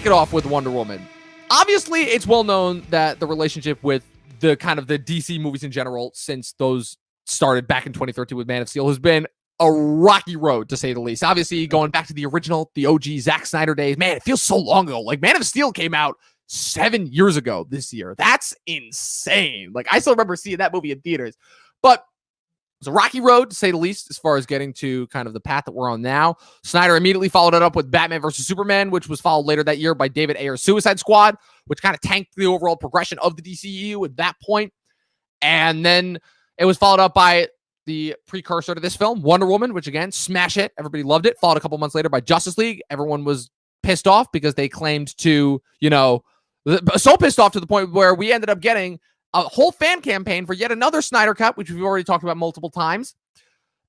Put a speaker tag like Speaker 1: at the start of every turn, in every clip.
Speaker 1: it off with Wonder Woman. Obviously, it's well known that the relationship with the kind of the DC movies in general, since those started back in 2013 with Man of Steel, has been a rocky road, to say the least. Obviously, going back to the original, the OG Zack Snyder days, man, it feels so long ago. Like, Man of Steel came out 7 years ago this year. That's insane. Like, I still remember seeing that movie in theaters. But it's a rocky road, to say the least, as far as getting to kind of the path that we're on now. Snyder immediately followed it up with Batman vs. Superman, which was followed later that year by David Ayer's Suicide Squad, which kind of tanked the overall progression of the DCEU at that point. And then it was followed up by the precursor to this film, Wonder Woman, which, again, smash hit. Everybody loved it. Followed a couple months later by Justice League. Everyone was pissed off because they claimed to, so pissed off to the point where we ended up getting a whole fan campaign for yet another Snyder Cut, which we've already talked about multiple times.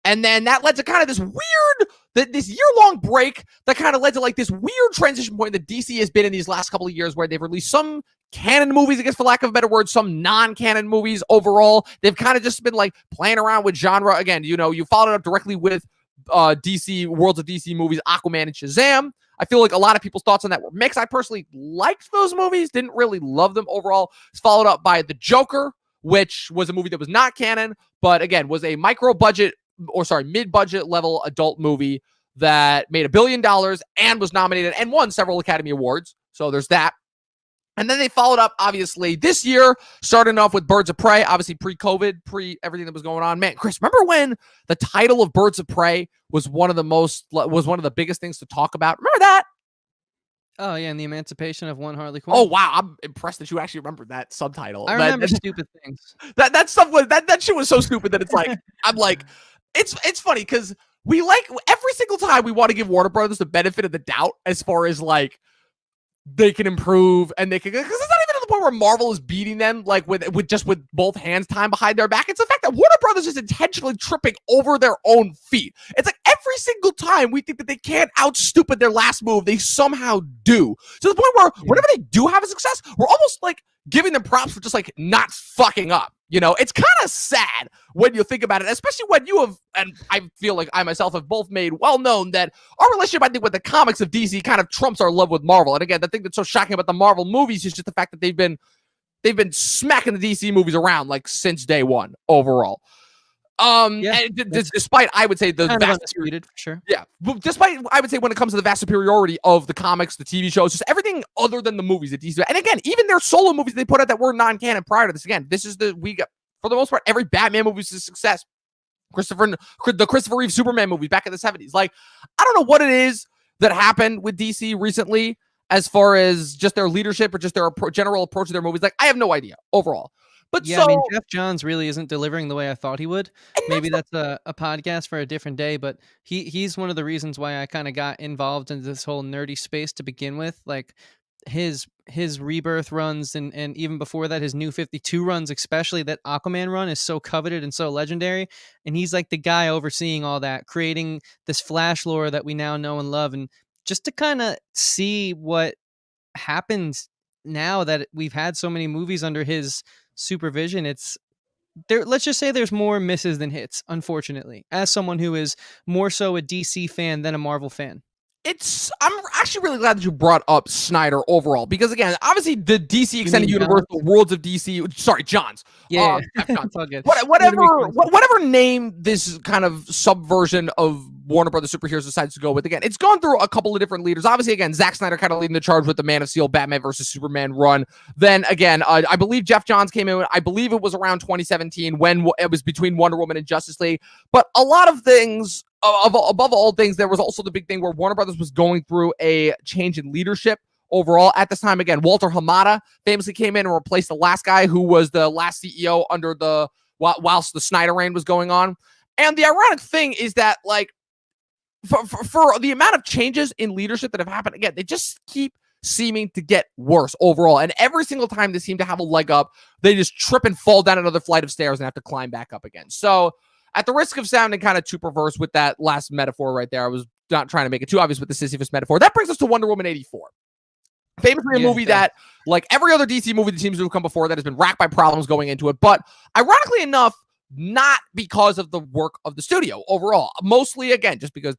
Speaker 1: And then that led to kind of this weird, this year-long break that kind of led to like this weird transition point that DC has been in these last couple of years, where they've released some canon movies, I guess, for lack of a better word, some non-canon movies overall. They've kind of just been like playing around with genre. Again, you followed it up directly with DC, Worlds of DC movies, Aquaman and Shazam. I feel like a lot of people's thoughts on that were mixed. I personally liked those movies, didn't really love them overall. It's followed up by The Joker, which was a movie that was not canon, but again, was a mid-budget level adult movie that made $1 billion and was nominated and won several Academy Awards. So there's that. And then they followed up, obviously, this year, starting off with Birds of Prey, obviously pre-COVID, everything that was going on. Man, Chris, remember when the title of Birds of Prey was one of the biggest things to talk about? Remember that?
Speaker 2: Oh, yeah, and the emancipation of one Harley Quinn.
Speaker 1: Oh, wow. I'm impressed that you actually remembered that subtitle.
Speaker 2: I remember stupid things.
Speaker 1: That stuff was, that shit was so stupid that it's like, I'm like, it's funny because we like, every single time we want to give Warner Brothers the benefit of the doubt as far as like, they can improve and they can, because it's not even to the point where Marvel is beating them like with both hands time behind their back. It's the fact that Warner Brothers is intentionally tripping over their own feet. It's like every single time we think that they can't out-stupid their last move, they somehow do. To the point where whenever they do have a success, we're almost like giving them props for just like not fucking up. It's kind of sad when you think about it, especially when you have, and I feel like I myself have both made well known that our relationship, I think, with the comics of DC kind of trumps our love with Marvel. And again, the thing that's so shocking about the Marvel movies is just the fact that they've been smacking the DC movies around like since day one overall. And despite, I would say, the
Speaker 2: kind
Speaker 1: vast
Speaker 2: undisputed, for sure.
Speaker 1: Yeah, but despite, I would say, when it comes to the vast superiority of the comics, the TV shows, just everything other than the movies that DC, and again, even their solo movies they put out that were non-canon prior to this. Again, this is we got, for the most part, every Batman movie is a success. The Christopher Reeve Superman movie back in the 70s. Like, I don't know what it is that happened with DC recently as far as just their leadership or just their general approach to their movies. Like, I have no idea overall. But
Speaker 2: yeah, I mean, Jeff Johns really isn't delivering the way I thought he would. Maybe that's a podcast for a different day, but he's one of the reasons why I kind of got involved in this whole nerdy space to begin with. Like his Rebirth runs and even before that, his New 52 runs, especially that Aquaman run, is so coveted and so legendary. And he's like the guy overseeing all that, creating this Flash lore that we now know and love. And just to kind of see what happens now that we've had so many movies under his supervision, it's there. Let's just say there's more misses than hits, unfortunately, as someone who is more so a DC fan than a Marvel fan.
Speaker 1: I'm actually really glad that you brought up Snyder overall, because again, obviously the DC Extended Universe, the Worlds of DC, sorry, Johns.
Speaker 2: Yeah, Johns. All good.
Speaker 1: Whatever name this kind of subversion of Warner Brothers superheroes decides to go with, again, it's gone through a couple of different leaders. Obviously, again, Zack Snyder kind of leading the charge with the Man of Steel, Batman versus Superman run. Then again, I believe Jeff Johns came in, I believe it was around 2017 when it was between Wonder Woman and Justice League. But a lot of things, above all things, there was also the big thing where Warner Brothers was going through a change in leadership overall at this time. Again, Walter Hamada famously came in and replaced the last guy who was the last CEO under whilst the Snyder reign was going on. And the ironic thing is that, like, for the amount of changes in leadership that have happened, again, they just keep seeming to get worse overall. And every single time they seem to have a leg up, they just trip and fall down another flight of stairs and have to climb back up again. So at the risk of sounding kind of too perverse with that last metaphor right there, I was not trying to make it too obvious with the Sisyphus metaphor. That brings us to Wonder Woman 84. Famously a movie that, like every other DC movie that seems to have come before, that has been racked by problems going into it. But ironically enough, not because of the work of the studio overall. Mostly, again, just because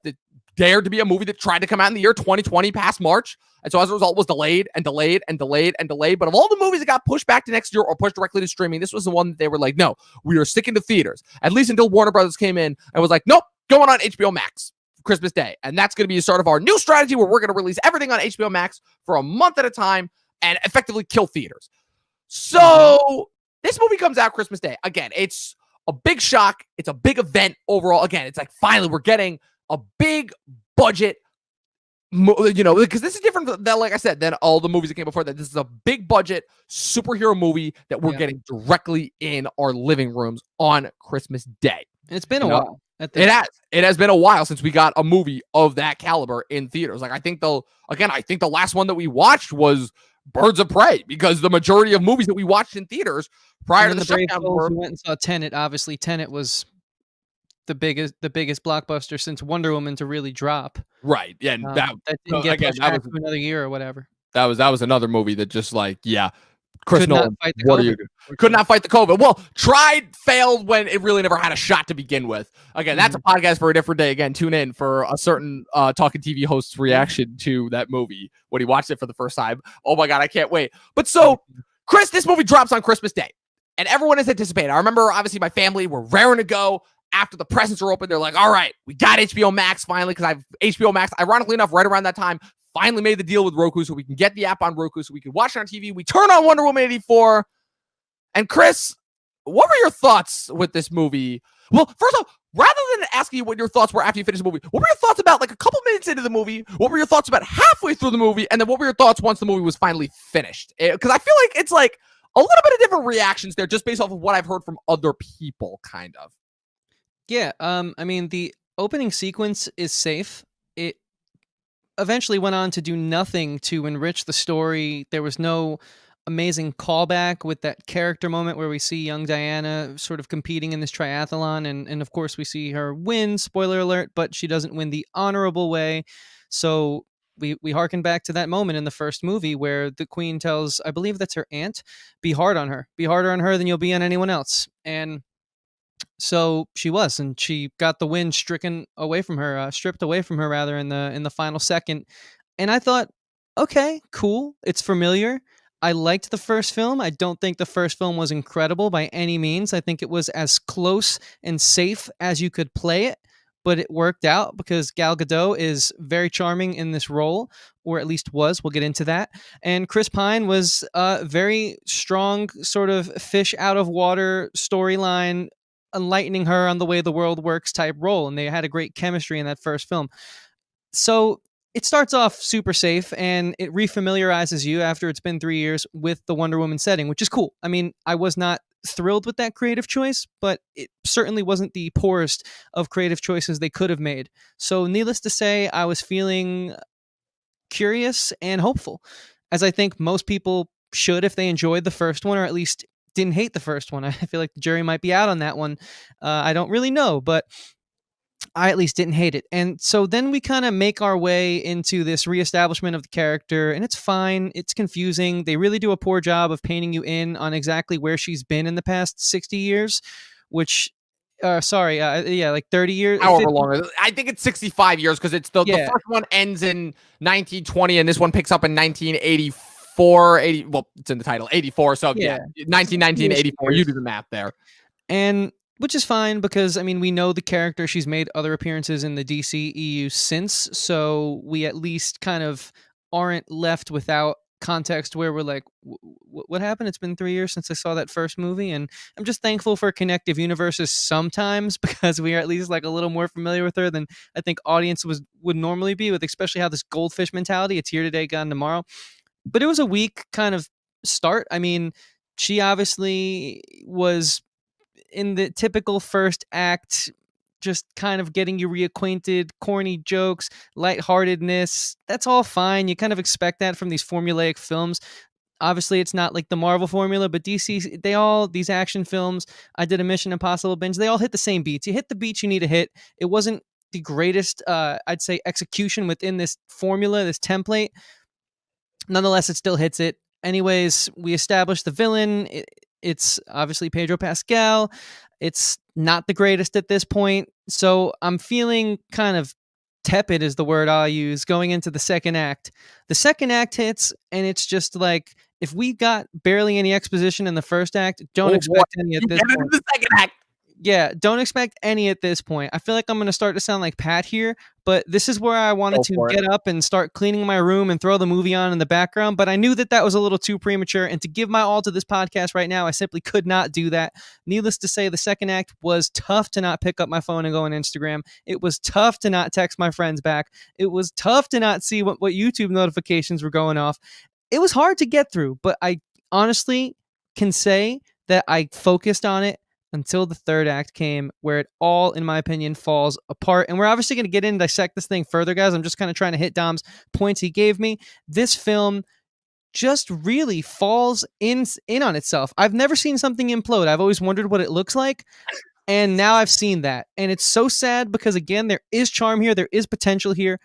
Speaker 1: dared to be a movie that tried to come out in the year 2020 past March. And so as a result was delayed and delayed and delayed and delayed. But of all the movies that got pushed back to next year or pushed directly to streaming, this was the one that they were like, no, we are sticking to theaters. At least until Warner Brothers came in and was like, nope, going on HBO Max for Christmas Day. And that's going to be a start of our new strategy where we're going to release everything on HBO Max for a month at a time and effectively kill theaters. So this movie comes out Christmas Day. Again, it's a big shock. It's a big event overall. Again, it's like finally we're getting a big budget, because this is different than, like I said, than all the movies that came before that. This is a big budget superhero movie that we're getting directly in our living rooms on Christmas Day.
Speaker 2: It's been a while.
Speaker 1: It has been a while since we got a movie of that caliber in theaters. Like I think the last one that we watched was Birds of Prey, because the majority of movies that we watched in theaters prior to the shutdown
Speaker 2: we went and saw Tenet. Obviously, Tenet was the biggest blockbuster since Wonder Woman to really drop.
Speaker 1: Right. Yeah. And
Speaker 2: that didn't get pushed back to another year or whatever.
Speaker 1: That was another movie that just Chris Nolan,
Speaker 2: could
Speaker 1: not fight the COVID. Well, tried, failed when it really never had a shot to begin with. Again, that's a podcast for a different day. Again, tune in for a certain Talkin TV host's reaction to that movie when he watched it for the first time. Oh my God, I can't wait. But so, Chris, this movie drops on Christmas Day, and everyone is anticipating. I remember, obviously, my family were raring to go after the presents were open. They're like, all right, we got HBO Max finally, because I've HBO Max, ironically enough, right around that time, finally made the deal with Roku so we can get the app on Roku so we can watch it on TV. We turn on Wonder Woman 84. And Chris, what were your thoughts with this movie? Well, first off, rather than asking you what your thoughts were after you finished the movie, what were your thoughts about like a couple minutes into the movie? What were your thoughts about halfway through the movie? And then what were your thoughts once the movie was finally finished? Because I feel like it's like a little bit of different reactions there just based off of what I've heard from other people, kind of.
Speaker 2: Yeah, I mean, the opening sequence is safe. It eventually went on to do nothing to enrich the story. There was no amazing callback with that character moment where we see young Diana sort of competing in this triathlon, and of course we see her win, spoiler alert, but she doesn't win the honorable way. So we harken back to that moment in the first movie where the queen tells, I believe that's her aunt, be hard on her. Be harder on her than you'll be on anyone else. And so she was, and she got the win stripped away from her rather in the final second. And I thought, okay, cool. It's familiar. I liked the first film. I don't think the first film was incredible by any means. I think it was as close and safe as you could play it, but it worked out because Gal Gadot is very charming in this role, or at least was. We'll get into that. And Chris Pine was a very strong sort of fish out of water storyline, enlightening her on the way the world works type role. And they had a great chemistry in that first film. So it starts off super safe, and it refamiliarizes you after it's been 3 years with the Wonder Woman setting, which is cool. I mean, I was not thrilled with that creative choice, but it certainly wasn't the poorest of creative choices they could have made. So needless to say, I was feeling curious and hopeful, as I think most people should if they enjoyed the first one, or at least didn't hate the first one. I feel like the jury might be out on that one. I don't really know, but I at least didn't hate it. And so then we kind of make our way into this reestablishment of the character, and it's fine. It's confusing. They really do a poor job of painting you in on exactly where she's been in the past 60 years, which, like 30 years.
Speaker 1: However
Speaker 2: 50.
Speaker 1: long. I think it's 65 years because it's the first one ends in 1920 and this one picks up in 1984. Well, it's in the title, 84. So 1919, 84. You do the math there.
Speaker 2: And which is fine because, I mean, we know the character. She's made other appearances in the DCEU since, so we at least kind of aren't left without context where we're like, what happened? It's been 3 years since I saw that first movie, and I'm just thankful for connective universes sometimes because we are at least like a little more familiar with her than I think audience would normally be, with especially how this goldfish mentality, it's here today, gone tomorrow. But it was a weak kind of start. I mean, she obviously was in the typical first act, just kind of getting you reacquainted, corny jokes, lightheartedness. That's all fine. You kind of expect that from these formulaic films. Obviously, it's not like the Marvel formula, but DC, these action films, I did a Mission Impossible binge, they all hit the same beats. You hit the beats you need to hit. It wasn't the greatest, I'd say, execution within this formula, this template. Nonetheless, it still hits it. Anyways, we established the villain. It's obviously Pedro Pascal. It's not the greatest at this point. So I'm feeling kind of tepid is the word I'll use going into the second act. The second act hits, and it's just like, if we got barely any exposition in the first act, don't expect any at this point.
Speaker 1: The second act.
Speaker 2: Yeah, don't expect any at this point. I feel like I'm going to start to sound like Pat here, but this is where I wanted to get up and start cleaning my room and throw the movie on in the background, but I knew that that was a little too premature, and to give my all to this podcast right now, I simply could not do that. Needless to say, the second act was tough to not pick up my phone and go on Instagram. It was tough to not text my friends back. It was tough to not see what YouTube notifications were going off. It was hard to get through, but I honestly can say that I focused on it until the third act came, where it all, in my opinion, falls apart. And we're obviously going to get in and dissect this thing further, guys. I'm just kind of trying to hit Dom's points he gave me. This film just really falls in on itself. I've never seen something implode. I've always wondered what it looks like. And now I've seen that. And it's so sad because, again, there is charm here. There is potential here.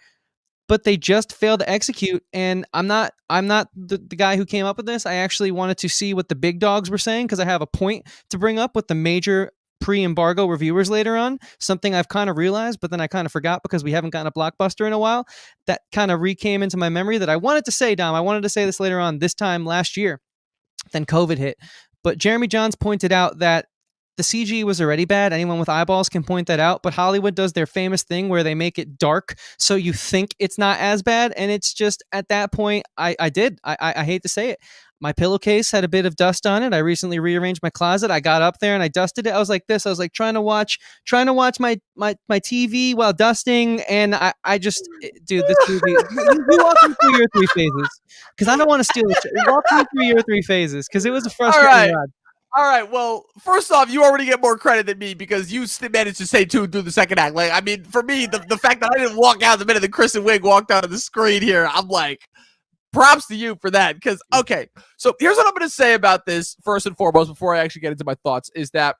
Speaker 2: But they just failed to execute. And I'm not the guy who came up with this. I actually wanted to see what the big dogs were saying, because I have a point to bring up with the major pre-embargo reviewers later on. Something I've kind of realized, but then I kind of forgot because we haven't gotten a blockbuster in a while. That kind of recame into my memory that I wanted to say, Dom. I wanted to say this later on, this time last year. Then COVID hit. But Jeremy Johns pointed out that the CG was already bad. Anyone with eyeballs can point that out. But Hollywood does their famous thing where they make it dark so you think it's not as bad. And it's just, at that point, I hate to say it, my pillowcase had a bit of dust on it. I recently rearranged my closet. I got up there and I dusted it. I was like this. I was like trying to watch my TV while dusting. And I just, dude, this movie, you walk me through your three phases, because I don't want to steal it. Walk me through your three phases, because it was a frustrating ride.
Speaker 1: All right, well, first off, you already get more credit than me because you managed to say two through the second act. Like, I mean, for me, the fact that I didn't walk out the minute that Kristen Wiig walked out of the screen here, I'm like, props to you for that. Because, okay, so here's what I'm going to say about this, first and foremost, before I actually get into my thoughts, is that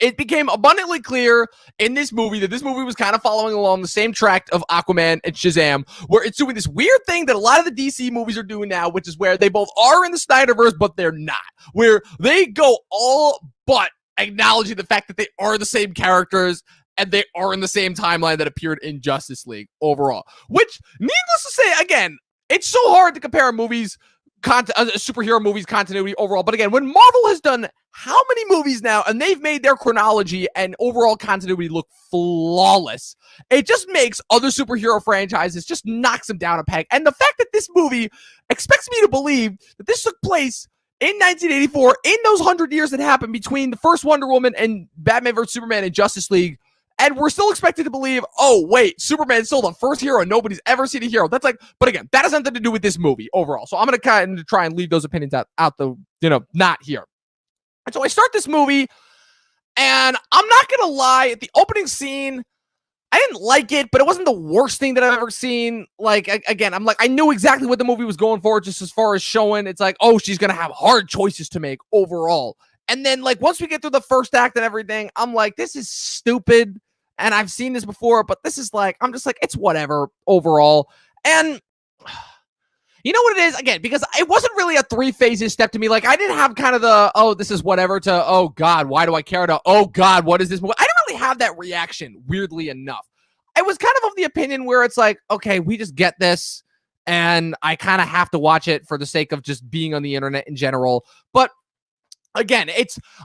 Speaker 1: it became abundantly clear in this movie that this movie was kind of following along the same track of Aquaman and Shazam, where it's doing this weird thing that a lot of the DC movies are doing now, which is where they both are in the Snyderverse, but they're not. Where they go all but acknowledging the fact that they are the same characters and they are in the same timeline that appeared in Justice League overall. Which, needless to say, again, it's so hard to compare movies, superhero movies continuity overall. But again, when Marvel has done how many movies now, and they've made their chronology and overall continuity look flawless, it just makes other superhero franchises, just knocks them down a peg. And the fact that this movie expects me to believe that this took place in 1984, in those 100 years that happened between the first Wonder Woman and Batman vs. Superman and Justice League, and we're still expected to believe, oh, wait, Superman's still the first hero and nobody's ever seen a hero. That's like, but again, that has nothing to do with this movie overall. So I'm going to kind of try and leave those opinions out the, not here. And so I start this movie, and I'm not going to lie, at the opening scene, I didn't like it, but it wasn't the worst thing that I've ever seen. Like, again, I'm like, I knew exactly what the movie was going for, just as far as showing, it's like, oh, she's going to have hard choices to make overall. And then, like, once we get through the first act and everything, I'm like, this is stupid. And I've seen this before, but this is like, I'm just like, it's whatever overall. And you know what it is? Again, because it wasn't really a three phases step to me. Like, I didn't have kind of the, oh, this is whatever, to, oh, God, why do I care, to, oh, God, what is this movie? I didn't really have that reaction, weirdly enough. I was kind of the opinion where it's like, okay, we just get this, and I kind of have to watch it for the sake of just being on the internet in general. But again,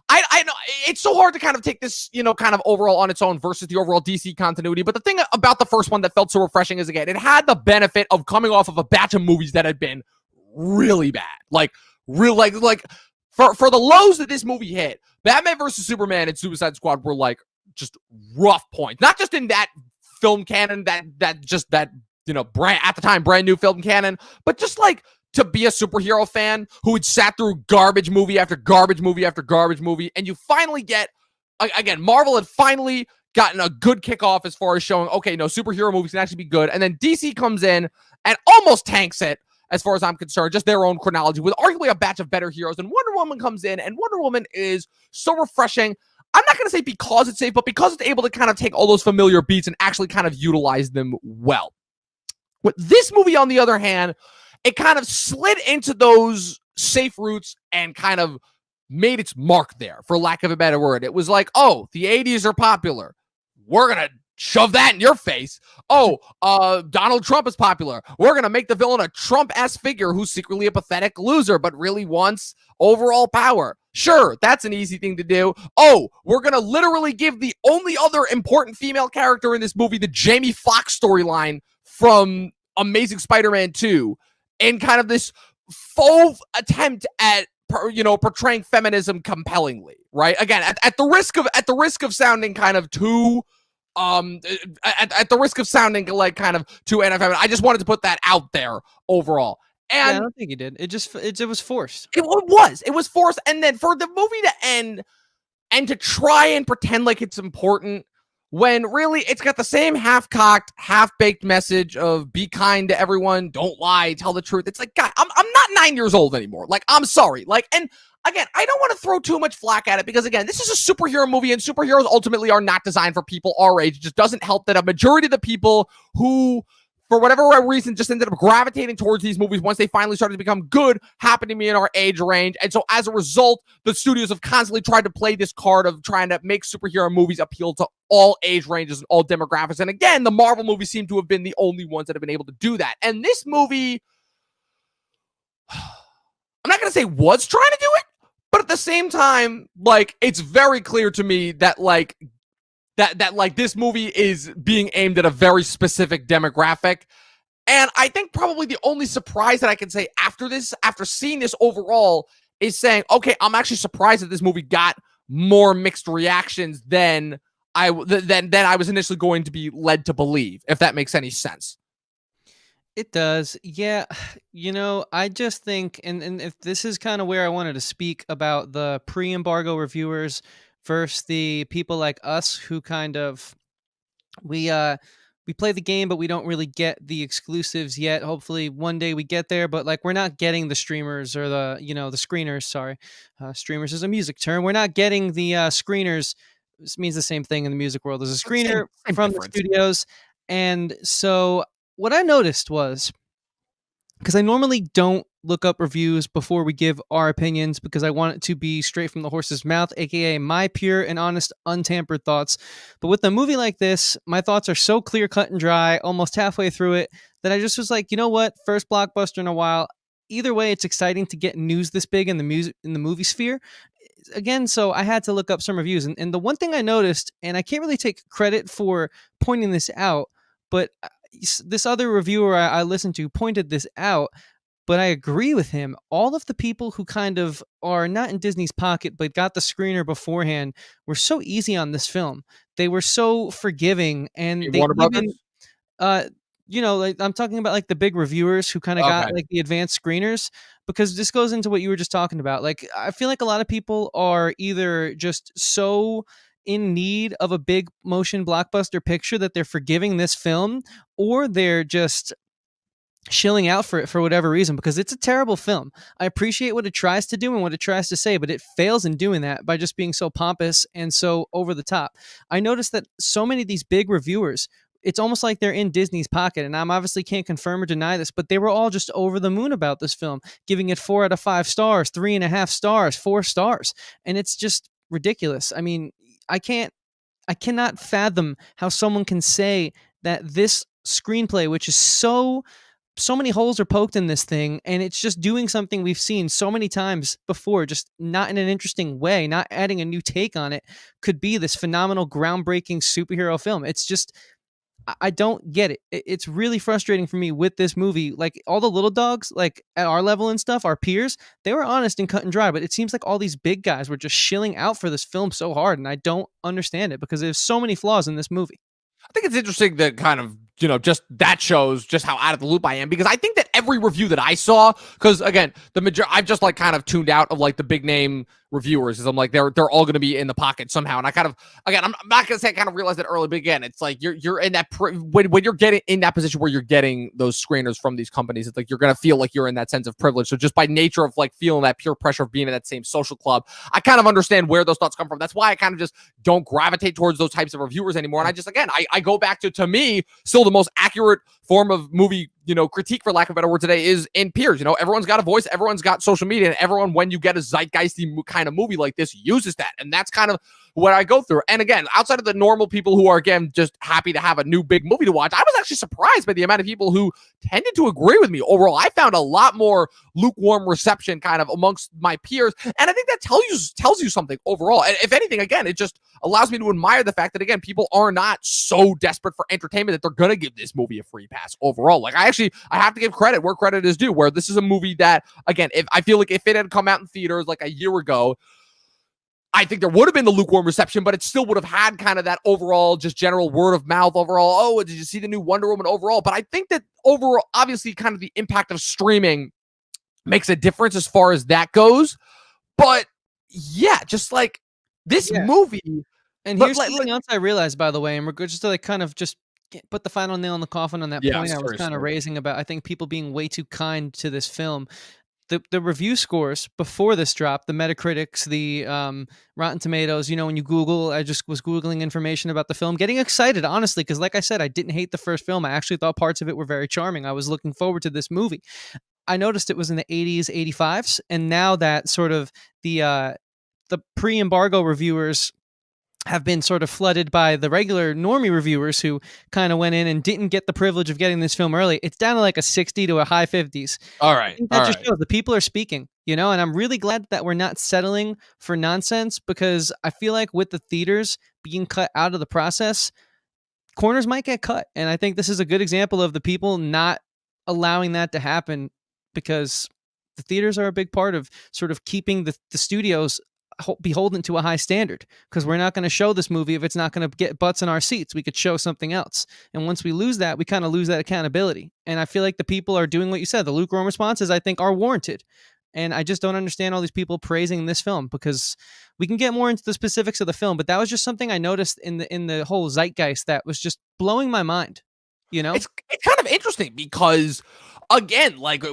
Speaker 1: I know it's so hard to kind of take this, kind of overall on its own versus the overall DC continuity. But the thing about the first one that felt so refreshing is, again, it had the benefit of coming off of a batch of movies that had been really bad. Like, real, like for the lows that this movie hit, Batman versus Superman and Suicide Squad were like just rough points. Not just in that film canon, that brand at the time, brand new film canon, but just like, to be a superhero fan who had sat through garbage movie after garbage movie after garbage movie, and you finally get, again, Marvel had finally gotten a good kickoff as far as showing, okay, no, superhero movies can actually be good, and then DC comes in and almost tanks it, as far as I'm concerned, just their own chronology, with arguably a batch of better heroes, and Wonder Woman comes in, and Wonder Woman is so refreshing. I'm not going to say because it's safe, but because it's able to kind of take all those familiar beats and actually kind of utilize them well. With this movie, on the other hand, it kind of slid into those safe routes and kind of made its mark there, for lack of a better word. It was like, oh, the 80s are popular. We're going to shove that in your face. Oh, Donald Trump is popular. We're going to make the villain a Trump-esque figure who's secretly a pathetic loser, but really wants overall power. Sure, that's an easy thing to do. Oh, we're going to literally give the only other important female character in this movie the Jamie Foxx storyline from Amazing Spider-Man 2 and kind of this faux attempt at portraying feminism compellingly, right? Again, at the risk of sounding kind of too at the risk of sounding like kind of too anti-feminine, I just wanted to put that out there overall. And
Speaker 2: yeah, I don't think he did. It was forced.
Speaker 1: It was forced, and then for the movie to end and to try and pretend like it's important when really it's got the same half-cocked, half-baked message of be kind to everyone, don't lie, tell the truth. It's like, God, I'm not 9 years old anymore. Like, I'm sorry. Like, and again, I don't want to throw too much flack at it because, again, this is a superhero movie, and superheroes ultimately are not designed for people our age. It just doesn't help that a majority of the people who, for whatever reason, just ended up gravitating towards these movies once they finally started to become good, happened to be in our age range. And so as a result, the studios have constantly tried to play this card of trying to make superhero movies appeal to all age ranges and all demographics. And again, the Marvel movies seem to have been the only ones that have been able to do that. And this movie, I'm not going to say was trying to do it, but at the same time, like, it's very clear to me that, like, that this movie is being aimed at a very specific demographic. And I think probably the only surprise that I can say after seeing this overall, is saying, okay, I'm actually surprised that this movie got more mixed reactions than I was initially going to be led to believe, if that makes any sense.
Speaker 2: It does. Yeah. I just think, and if this is kind of where I wanted to speak about the pre-embargo reviewers versus the people like us who kind of, we play the game, but we don't really get the exclusives yet. Hopefully one day we get there, but like, we're not getting the streamers or the screeners. Sorry. Streamers is a music term. We're not getting the screeners. This means the same thing in the music world as a screener from the studios. And so what I noticed was, because I normally don't look up reviews before we give our opinions because I want it to be straight from the horse's mouth, aka my pure and honest, untampered thoughts. But with a movie like this, my thoughts are so clear, cut and dry, almost halfway through it, that I just was like, you know what? First blockbuster in a while. Either way, it's exciting to get news this big in the movie sphere. Again, so I had to look up some reviews. And the one thing I noticed, and I can't really take credit for pointing this out, but this other reviewer I listened to pointed this out, but I agree with him. All of the people who kind of are not in Disney's pocket but got the screener beforehand were so easy on this film. They were so forgiving, and they even, like, I'm talking about like the big reviewers who kind of got like the advanced screeners, because this goes into what you were just talking about. Like, I feel like a lot of people are either just so in need of a big motion blockbuster picture that they're forgiving this film, or they're just shilling out for it for whatever reason, because it's a terrible film. I appreciate what it tries to do and what it tries to say, but it fails in doing that by just being so pompous and so over the top. I noticed that so many of these big reviewers, it's almost like they're in Disney's pocket, and I'm obviously can't confirm or deny this, but they were all just over the moon about this film, giving it 4 out of 5 stars, 3.5 stars, 4 stars. And it's just ridiculous. I mean, I cannot fathom how someone can say that this screenplay, which is so many holes are poked in this thing, and it's just doing something we've seen so many times before, just not in an interesting way, not adding a new take on it, could be this phenomenal, groundbreaking superhero film. It's just, I don't get it. It's really frustrating for me with this movie. Like, all the little dogs, like at our level and stuff, our peers, they were honest and cut and dry, but it seems like all these big guys were just shilling out for this film so hard, and I don't understand it because there's so many flaws in this movie.
Speaker 1: I think it's interesting that kind of, just that shows just how out of the loop I am, because I think that every review that I saw, because again, I've just like kind of tuned out of like the big name reviewers, because I'm like, they're all going to be in the pocket somehow. And I kind of, again, I'm not going to say I kind of realized that early, but again, it's like you're in that, when you're getting in that position where you're getting those screeners from these companies, it's like, you're going to feel like you're in that sense of privilege. So just by nature of like feeling that pure pressure of being in that same social club, I kind of understand where those thoughts come from. That's why I kind of just don't gravitate towards those types of reviewers anymore. And I just, again, I go back to me, still the most accurate form of movie, critique, for lack of a better word today, is in peers. Everyone's got a voice, everyone's got social media, and everyone, when you get a zeitgeisty kind of movie like this, uses that. And that's kind of what I go through. And again, outside of the normal people who are, again, just happy to have a new big movie to watch, I was actually surprised by the amount of people who tended to agree with me. Overall, I found a lot more lukewarm reception kind of amongst my peers. And I think that tells you something overall. And if anything, again, it just allows me to admire the fact that, again, people are not so desperate for entertainment that they're going to give this movie a free pass overall. Like, I have to give credit where credit is due, where this is a movie that, again, if I feel like if it had come out in theaters like a year ago, I think there would have been the lukewarm reception, but it still would have had kind of that overall, just general word of mouth overall. Oh, did you see the new Wonder Woman overall? But I think that overall, obviously, kind of the impact of streaming makes a difference as far as that goes. But yeah, just like this movie.
Speaker 2: And here's something else I realized, by the way, and we're just to like kind of just put the final nail in the coffin on that point I was kind of raising about, I think, people being way too kind to this film. The review scores before this drop, the Metacritics, the Rotten Tomatoes, when you Google, I just was Googling information about the film, getting excited, honestly, because like I said, I didn't hate the first film. I actually thought parts of it were very charming. I was looking forward to this movie. I noticed it was in the 80s, 85s, and now that sort of the pre-embargo reviewers have been sort of flooded by the regular normie reviewers who kind of went in and didn't get the privilege of getting this film early. It's down to like a 60 to a high 50s.
Speaker 1: All right.
Speaker 2: I think that just shows the people are speaking, and I'm really glad that we're not settling for nonsense, because I feel like with the theaters being cut out of the process, corners might get cut. And I think this is a good example of the people not allowing that to happen, because the theaters are a big part of sort of keeping the studios beholden to a high standard, because we're not going to show this movie if it's not going to get butts in our seats. We could show something else, and once we lose that, we kind of lose that accountability. And I feel like the people are doing what you said. The lukewarm responses, I think, are warranted, and I just don't understand all these people praising this film, because we can get more into the specifics of the film, but that was just something I noticed in the whole zeitgeist that was just blowing my mind. It's
Speaker 1: kind of interesting, because again, like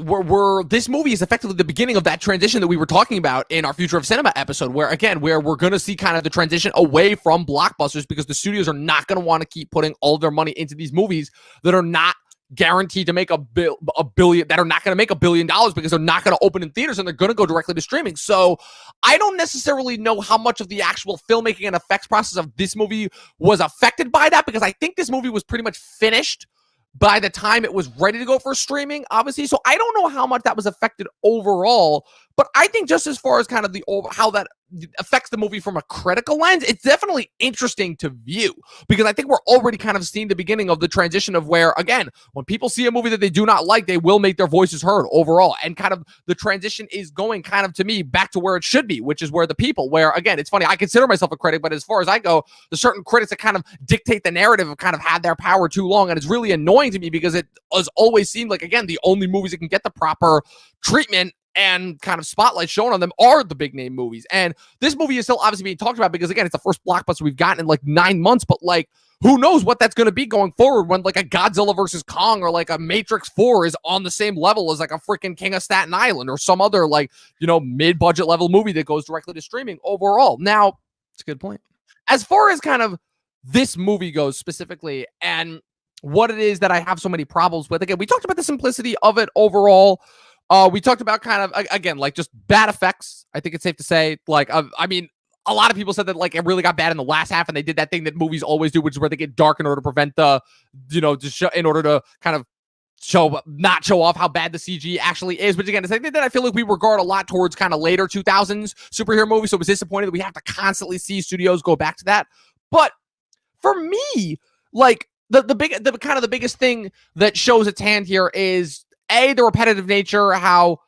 Speaker 1: this movie is effectively the beginning of that transition that we were talking about in our Future of Cinema episode, where we're going to see kind of the transition away from blockbusters, because the studios are not going to want to keep putting all of their money into these movies that are not guaranteed to make a billion, that are not going to make $1 billion, because they're not going to open in theaters and they're going to go directly to streaming. So I don't necessarily know how much of the actual filmmaking and effects process of this movie was affected by that, because I think this movie was pretty much finished by the time it was ready to go for streaming, obviously. So I don't know how much that was affected overall, but I think just as far as kind of how that affects the movie from a critical lens, it's definitely interesting to view, because I think we're already kind of seeing the beginning of the transition of where, again, when people see a movie that they do not like, they will make their voices heard overall. And kind of the transition is going kind of, to me, back to where it should be, which is where the people, where, again, it's funny, I consider myself a critic, but as far as I go, the certain critics that kind of dictate the narrative have kind of had their power too long. And it's really annoying to me, because it has always seemed like, again, the only movies that can get the proper treatment and kind of spotlight shown on them are the big name movies. And this movie is still obviously being talked about, because, again, it's the first blockbuster we've gotten in like 9 months, but like, who knows what that's going to be going forward, when like a Godzilla versus Kong or like a Matrix 4 is on the same level as like a freaking King of Staten Island or some other like, mid-budget level movie that goes directly to streaming overall. Now,
Speaker 2: it's a good point.
Speaker 1: As far as kind of this movie goes specifically, and what it is that I have so many problems with, again, we talked about the simplicity of it overall. We talked about kind of, again, like just bad effects. I think it's safe to say, like, I mean, a lot of people said that like it really got bad in the last half, and they did that thing that movies always do, which is where they get dark in order to prevent the, in order to kind of not show off how bad the CG actually is. Which, again, is something that I feel like we regard a lot towards kind of later 2000s superhero movies. So it was disappointing that we have to constantly see studios go back to that. But for me, like the biggest thing that shows its hand here is the repetitive nature, how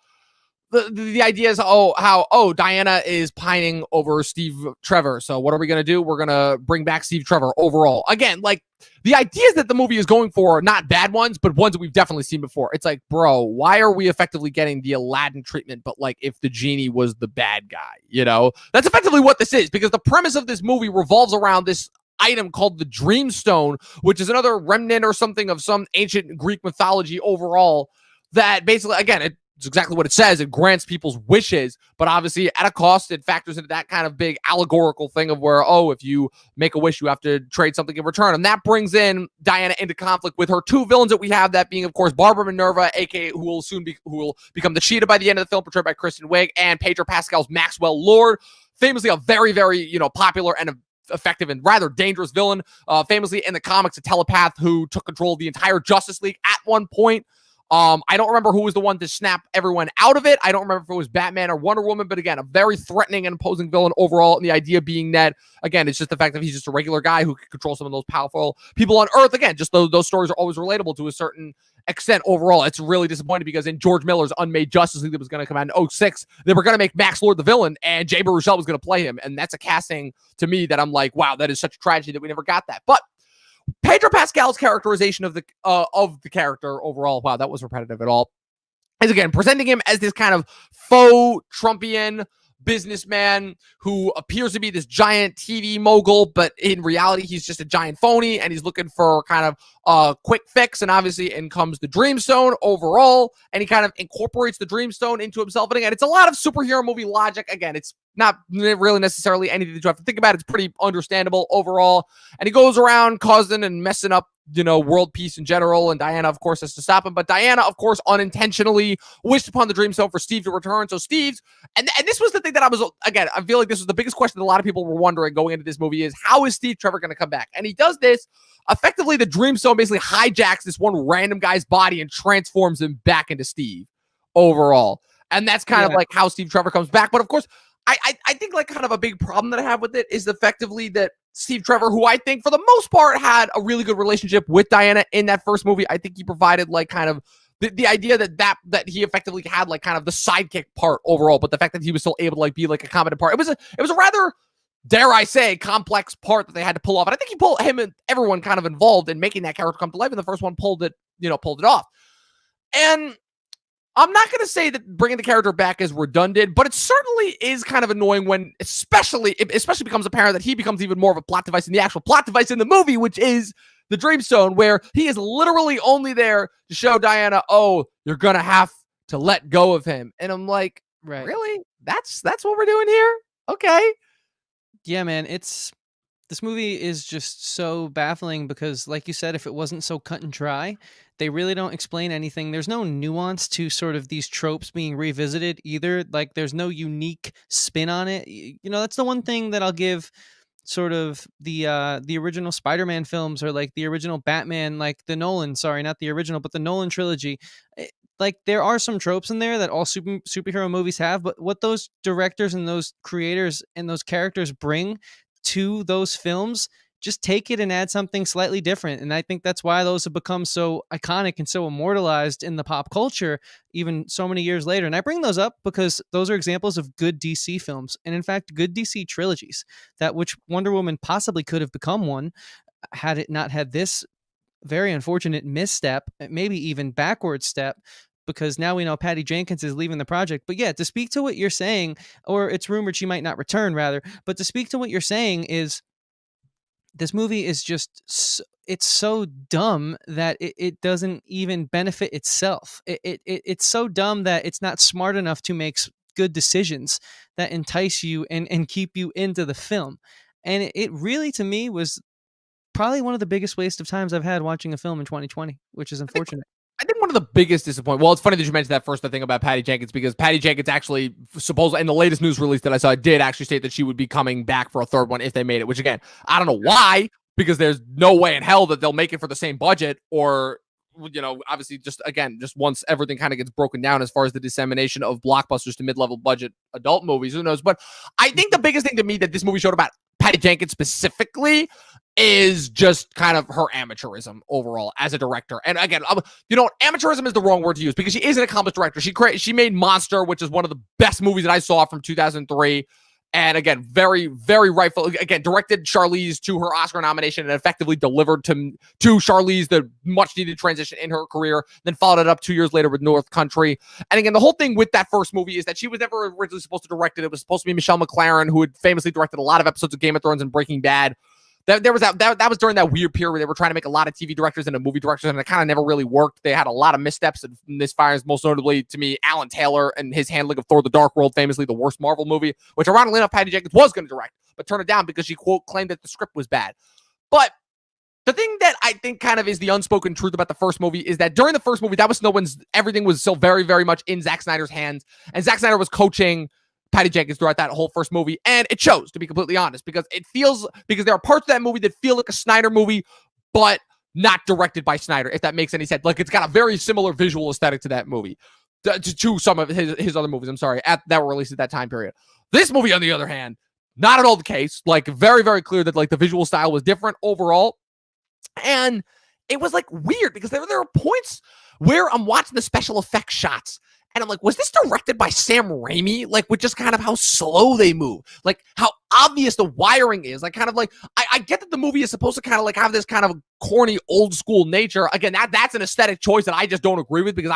Speaker 1: the idea is, Diana is pining over Steve Trevor. So what are we going to do? We're going to bring back Steve Trevor overall. Again, like the ideas that the movie is going for are not bad ones, but ones that we've definitely seen before. It's like, bro, why are we effectively getting the Aladdin treatment, but like if the genie was the bad guy, That's effectively what this is, because the premise of this movie revolves around this item called the Dreamstone, which is another remnant or something of some ancient Greek mythology overall, that basically, again, it's exactly what it says. It grants people's wishes, but obviously at a cost. It factors into that kind of big allegorical thing of where, oh, if you make a wish, you have to trade something in return. And that brings in Diana into conflict with her two villains that we have, that being, of course, Barbara Minerva, aka who will become the Cheetah by the end of the film, portrayed by Kristen Wiig, and Pedro Pascal's Maxwell Lord, famously a very, very, popular and effective and rather dangerous villain, famously in the comics, a telepath who took control of the entire Justice League at one point. I don't remember who was the one to snap everyone out of it. I don't remember if it was Batman or Wonder Woman, but again, a very threatening and imposing villain overall. And the idea being that, again, it's just the fact that he's just a regular guy who can control some of those powerful people on Earth. Again, just those stories are always relatable to a certain extent overall. It's really disappointing because in George Miller's unmade Justice League that was going to come out in 2006, they were going to make Max Lord the villain and Jay Baruchel was going to play him. And that's a casting to me that I'm like, wow, that is such a tragedy that we never got that. But Pedro Pascal's characterization of the character overall, wow, that was repetitive at all, is again presenting him as this kind of faux Trumpian businessman who appears to be this giant TV mogul, but in reality, he's just a giant phony, and he's looking for kind of a quick fix. And obviously, in comes the Dreamstone overall, and he kind of incorporates the Dreamstone into himself. And again, it's a lot of superhero movie logic. Again, it's not really necessarily anything that you have to think about. It's pretty understandable overall. And he goes around causing and messing up, world peace in general. And Diana, of course, has to stop him. But Diana, of course, unintentionally wished upon the Dreamstone for Steve to return. So Steve's, and this was the thing that I feel like this was the biggest question that a lot of people were wondering going into this movie is, how is Steve Trevor going to come back? And he does this. Effectively, the Dreamstone basically hijacks this one random guy's body and transforms him back into Steve overall. And that's kind of like how Steve Trevor comes back. But of course, I think like kind of a big problem that I have with it is effectively that Steve Trevor, who I think for the most part had a really good relationship with Diana in that first movie, I think he provided like kind of the idea that he effectively had like kind of the sidekick part overall, but the fact that he was still able to like be like a competent part, it was a rather, dare I say, complex part that they had to pull off. And I think him and everyone kind of involved in making that character come to life. And the first one pulled it off. And I'm not going to say that bringing the character back is redundant, but it certainly is kind of annoying when especially becomes apparent that he becomes even more of a plot device in the actual plot device in the movie, which is the Dreamstone, where he is literally only there to show Diana, oh, you're going to have to let go of him. And I'm like,
Speaker 2: Right.
Speaker 1: Really? That's what we're doing here? Okay.
Speaker 2: Yeah, man, this movie is just so baffling because, like you said, if it wasn't so cut and dry, they really don't explain anything. There's no nuance to sort of these tropes being revisited either. Like, there's no unique spin on it. That's the one thing that I'll give sort of the original Spider-Man films, or like the original Batman, like the Nolan, sorry, not the original, but the Nolan trilogy. Like, there are some tropes in there that all superhero movies have, but what those directors and those creators and those characters bring to those films, just take it and add something slightly different. And I think that's why those have become so iconic and so immortalized in the pop culture, even so many years later. And I bring those up because those are examples of good DC films, and in fact, good DC trilogies, that which Wonder Woman possibly could have become one had it not had this very unfortunate misstep, maybe even backward step, because now we know Patty Jenkins is leaving the project. But yeah, to speak to what you're saying, or it's rumored she might not return rather, but to speak to what you're saying is, this movie is just, it's so dumb that it doesn't even benefit itself. It's so dumb that it's not smart enough to make good decisions that entice you and keep you into the film. And it really, to me, was probably one of the biggest waste of times I've had watching a film in 2020, which is unfortunate.
Speaker 1: I think one of the biggest disappointments. Well, it's funny that you mentioned that first thing about Patty Jenkins, because Patty Jenkins actually, supposedly in the latest news release that I saw, did actually state that she would be coming back for a third one if they made it. Which again, I don't know why, because there's no way in hell that they'll make it for the same budget, or obviously just once everything kind of gets broken down as far as the dissemination of blockbusters to mid-level budget adult movies, who knows? But I think the biggest thing to me that this movie showed about Patty Jenkins specifically is just kind of her amateurism overall as a director. And again, amateurism is the wrong word to use, because she is an accomplished director. She made Monster, which is one of the best movies that I saw from 2003. And again, very, very rightful. Again, directed Charlize to her Oscar nomination and effectively delivered to Charlize the much needed transition in her career. Then followed it up 2 years later with North Country. And again, the whole thing with that first movie is that she was never originally supposed to direct it. It was supposed to be Michelle MacLaren, who had famously directed a lot of episodes of Game of Thrones and Breaking Bad. there was that was during that weird period where they were trying to make a lot of TV directors into movie directors, and it kind of never really worked. They had a lot of missteps and misfires, most notably to me, Alan Taylor and his handling of Thor: The Dark World, famously the worst Marvel movie, which ironically enough, Patty Jenkins was going to direct, but turned it down because she, quote, claimed that the script was bad. But the thing that I think kind of is the unspoken truth about the first movie is that during the first movie, everything was still very, very much in Zack Snyder's hands. And Zack Snyder was coaching Patty Jenkins throughout that whole first movie. And it shows, to be completely honest, because there are parts of that movie that feel like a Snyder movie, but not directed by Snyder, if that makes any sense. Like, it's got a very similar visual aesthetic to that movie, to some of his other movies, that were released at that time period. This movie, on the other hand, not at all the case. Like, very, very clear that, like, the visual style was different overall. And it was, like, weird because there are points where I'm watching the special effects shots and I'm like, was this directed by Sam Raimi? Like, with just kind of how slow they move, like how obvious the wiring is. Like, kind of like, I get that the movie is supposed to kind of like have this kind of corny old school nature. Again, that's an aesthetic choice that I just don't agree with, because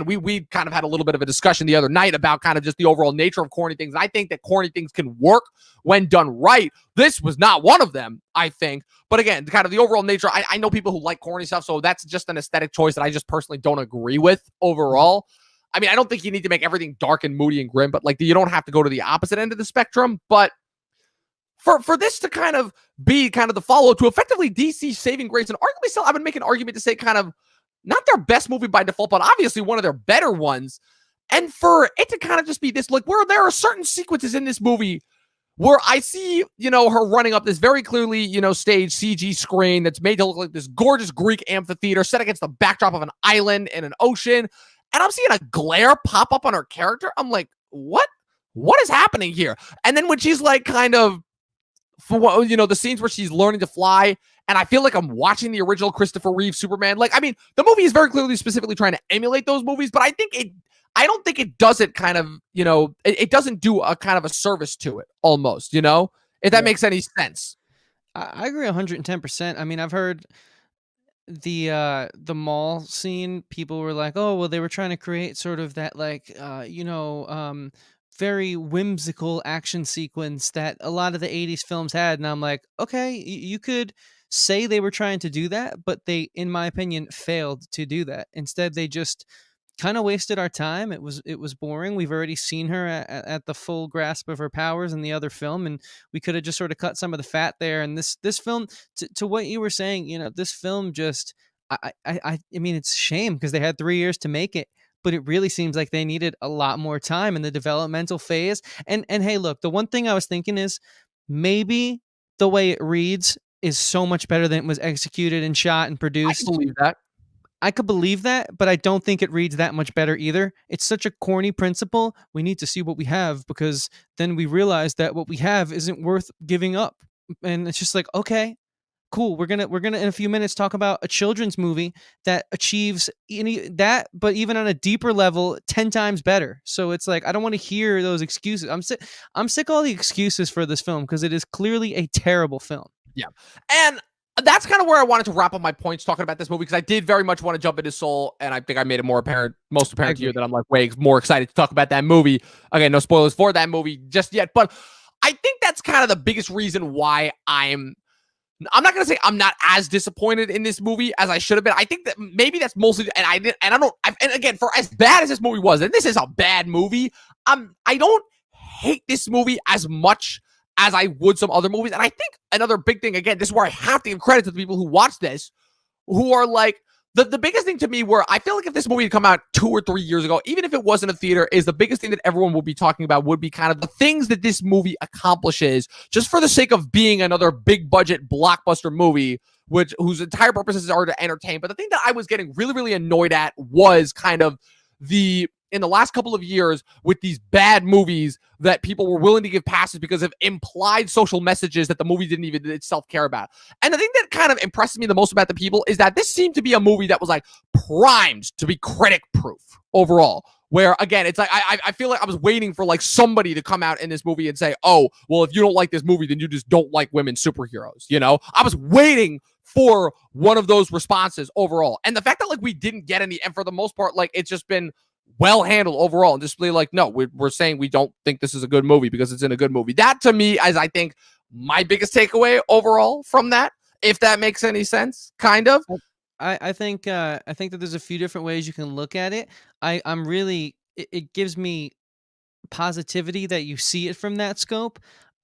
Speaker 1: we kind of had a little bit of a discussion the other night about kind of just the overall nature of corny things. And I think that corny things can work when done right. This was not one of them, I think. But again, kind of the overall nature, I know people who like corny stuff, so that's just an aesthetic choice that I just personally don't agree with overall. I mean, I don't think you need to make everything dark and moody and grim, but like, you don't have to go to the opposite end of the spectrum. But for this to kind of be kind of the follow to effectively DC's saving grace, and arguably still, I would make an argument to say kind of not their best movie by default, but obviously one of their better ones. And for it to kind of just be this, like, where there are certain sequences in this movie where I see, her running up this very clearly, staged CG screen that's made to look like this gorgeous Greek amphitheater set against the backdrop of an island and an ocean. And I'm seeing a glare pop up on her character. I'm like, what is happening here? And then when she's like kind of, the scenes where she's learning to fly, and I feel like I'm watching the original Christopher Reeve Superman. Like, I mean, the movie is very clearly specifically trying to emulate those movies, but I don't think it does it kind of, it doesn't do a kind of a service to it almost, if that makes any sense.
Speaker 2: I agree 110%. I mean, I've heard the mall scene, people were like, oh, well, they were trying to create sort of that, like, very whimsical action sequence that a lot of the 80s films had. And I'm like, okay, you could say they were trying to do that, but they, in my opinion, failed to do that. Instead, they just kind of wasted our time. It was boring. We've already seen her at the full grasp of her powers in the other film, and we could have just sort of cut some of the fat there. And this film, to what you were saying, this film just, I mean, it's a shame because they had 3 years to make it, but it really seems like they needed a lot more time in the developmental phase. And hey, look, the one thing I was thinking is maybe the way it reads is so much better than it was executed and shot and produced.
Speaker 1: I believe that.
Speaker 2: I could believe that, but I don't think it reads that much better either. It's such a corny principle. We need to see what we have, because then we realize that what we have isn't worth giving up. And it's just like, okay, cool. We're gonna in a few minutes talk about a children's movie that achieves that, but even on a deeper level, 10 times better. So it's like, I don't want to hear those excuses. I'm sick of all the excuses for this film, because it is clearly a terrible film.
Speaker 1: Yeah. And that's kind of where I wanted to wrap up my points talking about this movie, because I did very much want to jump into Soul, and I think I made it most apparent to you that I'm like way more excited to talk about that movie. Again, no spoilers for that movie just yet, but I think that's kind of the biggest reason why I'm not going to say I'm not as disappointed in this movie as I should have been. I think that maybe that's mostly, and again, for as bad as this movie was, and this is a bad movie, I don't hate this movie as much as I would some other movies. And I think another big thing, again, this is where I have to give credit to the people who watch this, who are like, the biggest thing to me, where I feel like if this movie had come out 2 or 3 years ago, even if it wasn't a theater, is the biggest thing that everyone will be talking about would be kind of the things that this movie accomplishes just for the sake of being another big budget blockbuster movie, whose entire purposes are to entertain. But the thing that I was getting really, really annoyed at was kind of in the last couple of years with these bad movies that people were willing to give passes because of implied social messages that the movie didn't even itself care about. And the thing that kind of impresses me the most about the people is that this seemed to be a movie that was like primed to be critic proof overall. Where again, it's like, I feel like I was waiting for like somebody to come out in this movie and say, oh, well, if you don't like this movie, then you just don't like women superheroes. I was waiting for one of those responses overall. And the fact that like we didn't get any, and for the most part, like it's just been well handled overall, and just be like, no, we're saying we don't think this is a good movie because it's in a good movie. That to me, as I think my biggest takeaway overall from that, if that makes any sense, kind of.
Speaker 2: I think that there's a few different ways you can look at it. I'm really it gives me positivity that you see it from that scope.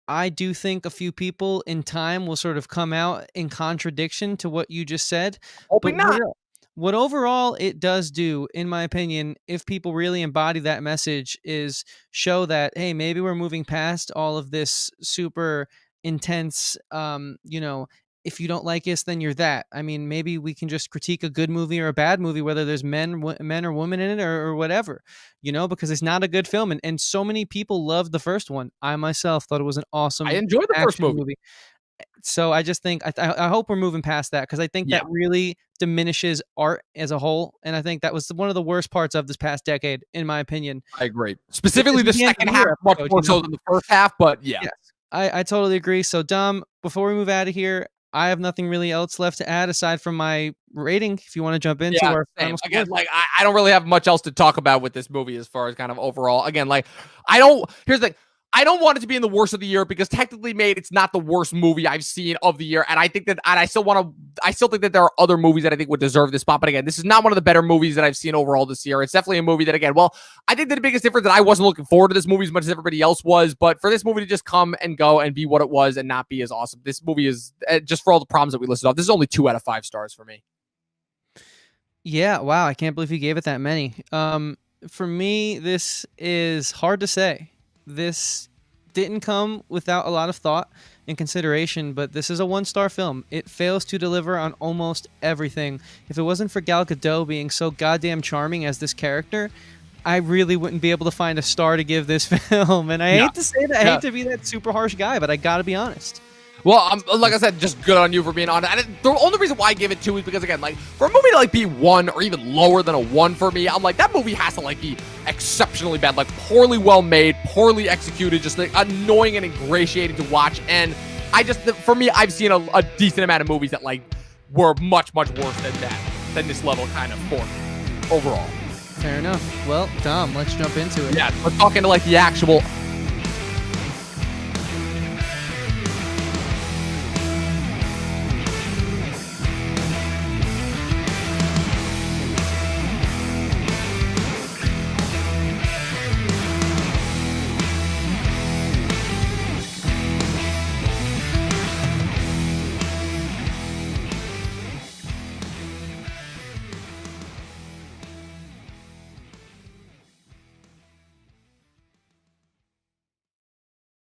Speaker 2: I do think a few people in time will sort of come out in contradiction to what you just said. But
Speaker 1: Hoping not.
Speaker 2: what overall it does do, in my opinion, if people really embody that message, is show that, hey, maybe we're moving past all of this super intense, if you don't like us, then you're that. I mean, maybe we can just critique a good movie or a bad movie, whether there's men or women in it or whatever, because it's not a good film. And so many people loved the first one. I myself thought it was an
Speaker 1: I
Speaker 2: awesome
Speaker 1: enjoyed the first
Speaker 2: action
Speaker 1: movie.
Speaker 2: So I just think I hope we're moving past that, because I think
Speaker 1: Yeah,
Speaker 2: that really diminishes art as a whole, and I think that was one of the worst parts of this past decade, in my opinion.
Speaker 1: I agree.
Speaker 2: This
Speaker 1: Specifically,
Speaker 2: is
Speaker 1: the
Speaker 2: the end of
Speaker 1: second
Speaker 2: the
Speaker 1: half
Speaker 2: year
Speaker 1: much
Speaker 2: episode,
Speaker 1: more so than the first half. But yeah,
Speaker 2: Yes, I totally agree. So Dom, before we move out of here, I have nothing really else left to add aside from my rating. If you want to jump into
Speaker 1: yeah,
Speaker 2: our
Speaker 1: same.
Speaker 2: final
Speaker 1: Again,
Speaker 2: score.
Speaker 1: like I don't really have much else to talk about with this movie as far as kind of overall. Again, like I don't. Here's the thing. I don't want it to be in the worst of the year because technically made it's not the worst movie I've seen of the year, and I think that and I still think that there are other movies that I think would deserve this spot. But again, this is not one of the better movies that I've seen overall this year. It's definitely a movie that, again, well, I think that the biggest difference that I wasn't looking forward to this movie as much as everybody else was, but for this movie to just come and go and be what it was and not be as awesome, this movie is just for all the problems that we listed off. This is only 2 out of 5 stars for me.
Speaker 2: Yeah, wow, I can't believe you gave it that many. For me, this is hard to say. This didn't come without a lot of thought and consideration, but this is a 1-star film. It fails to deliver on almost everything. If it wasn't for Gal Gadot being so goddamn charming as this character, I really wouldn't be able to find a star to give this film. And I hate to say that. I hate to be that super harsh guy, but I gotta be honest.
Speaker 1: Well, like I said, just good on you for being on it. And the only reason why I give it 2 is because, again, like, for a movie to, like, be 1 or even lower than a 1 for me, I'm like, that movie has to, like, be exceptionally bad, like, poorly well made, poorly executed, just, like, annoying and ingratiating to watch. And for me, I've seen a decent amount of movies that, like, were much, much worse than this level kind of for me overall.
Speaker 2: Fair enough. Well, Dom, let's jump into it.
Speaker 1: Yeah, let's talk into, like, the actual